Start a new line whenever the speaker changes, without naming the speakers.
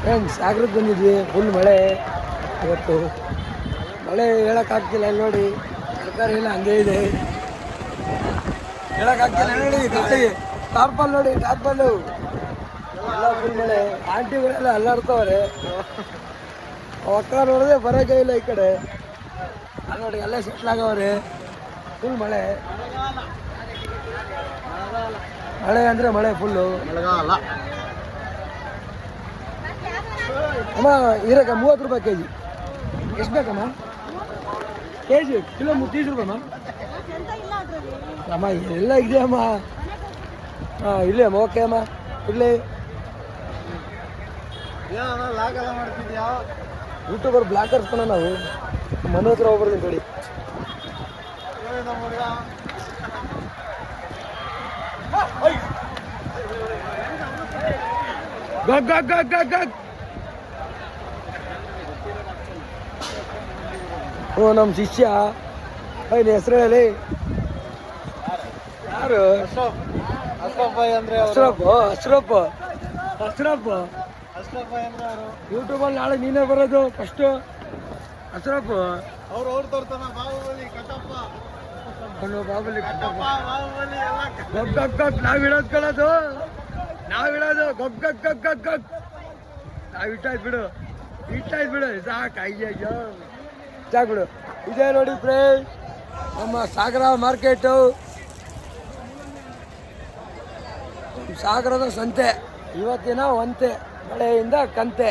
Friends ಸಾಗರಕ್ಕೆ ಬಂದಿದ್ವಿ. Full ಮಳೆ ಇವತ್ತು. ಮಳೆ ಹೇಳೋಕ್ಕಾಗ್ತಿಲ್ಲ. ನೋಡಿ ಸರ್ಕಾರಿ ಎಲ್ಲ ಹಂಗೆ ಇದೆ, ಹೇಳೋಕ್ಕಾಗ್ತಿಲ್ಲ. ನೋಡಿ ಗಾಡಿ ಟಾರ್ಪಲ್, ನೋಡಿ ಟಾರ್ಪಲ್ಲು ಎಲ್ಲ ಫುಲ್ ಮಳೆ. ಆಂಟಿಗಳೆಲ್ಲ ಅಲ್ಲಾಡ್ತವ್ರೆ. ಒಕ್ಕ ನೋಡಿದ್ರೆ ಬರೋಕೆ ಇಲ್ಲ ಈ ಕಡೆ. ಅಲ್ಲಿ ನೋಡಿ ಎಲ್ಲ ಸೆಟ್ಲ್ ಆಗವ್ರೆ. ಫುಲ್ ಮಳೆ, ಮಳೆ ಅಂದರೆ ಮಳೆ ಫುಲ್ಲು.
ಮಳೆಗಾಲ
ಅಮ್ಮ ಇರಾಕ 30 ರೂಪಾಯಿ ಕೆಜಿ. ಎಷ್ಟು ಬೇಕಮ್ಮ ಕೆಜಿ? ಕಿಲೋ 30 ರೂಪಾಯಿ ಅಮ್ಮ. ಎಲ್ಲ ಇದೆಯಮ್ಮ. ಹಾಂ ಇಲ್ಲೇ ಅಮ್ಮ. ಓಕೆ ಅಮ್ಮ, ಇರಲಿ. ಯೂಟ್ಯೂಬರ್ ಬ್ಲಾಗರ್ಸ್ ಕಣ ನಾವು. ಮನೆ ಹತ್ರ ಹೋಗ್ಬರ್ತೀನಿ ನೋಡಿ. ಗಗ್ ಗಗ್ ಗಗ್ ಗಗ್ ಗಗ್. ಓ ನಮ್ಮ ಶಿಷ್ಯ. ಐದು ಹೆಸರು ಹೇಳಿ. ಯಾರು?
ಅಶ್ರಫ್ ಭಾಯ್ ಅಂದ್ರೆ
ಅಶ್ರಫ್. ಅಶ್ರಫ್ ಅಶ್ರಫ್
ಅಶ್ರಫ್ ಭಾಯ್ ಅಂದ್ರೆ ಅವರು
ಯೂಟ್ಯೂಬಲ್ಲಿ ನಾಳೆ ನೀನೇ ಬರೋದು ಫಸ್ಟು. ಅಶ್ರಫ್
ಅವ್ರು ತೋರ್ತಾನ. ಬಾಹುಬಲಿ ಕಟ್ಟಪ್ಪ,
ಬಾಬಲಿ
ಬಾಹುಬಲಿ ಎಲ್ಲ
ಗಗ್ ಗಗ್ ಗಗ್. ನಾವ್ ಇಡೋದು ಕಳೋದು, ನಾವ್ ಇಡೋದು ಗಗ್ ಗಗ್ ಗಗ್ ಗಗ್ ಗಗ್. ನಾವ್ ಇಟ್ಟಾಯ್ತು ಬಿಡು, ಇಟ್ಟಾಯ್ತು ಬಿಡು. ಸಾಕು. ಅಯ್ಯಯ್ಯೋ ಸಾಕು ಬಿಡು. ಇದೇ ನೋಡಿ ಫ್ರೆಂಡ್ ನಮ್ಮ ಸಾಗರ ಮಾರ್ಕೆಟು. ಸಾಗರದ ಸಂತೆ ಇವತ್ತಿನ ಒಂತೆ, ಮಳೆಯಿಂದ ಕಂತೆ.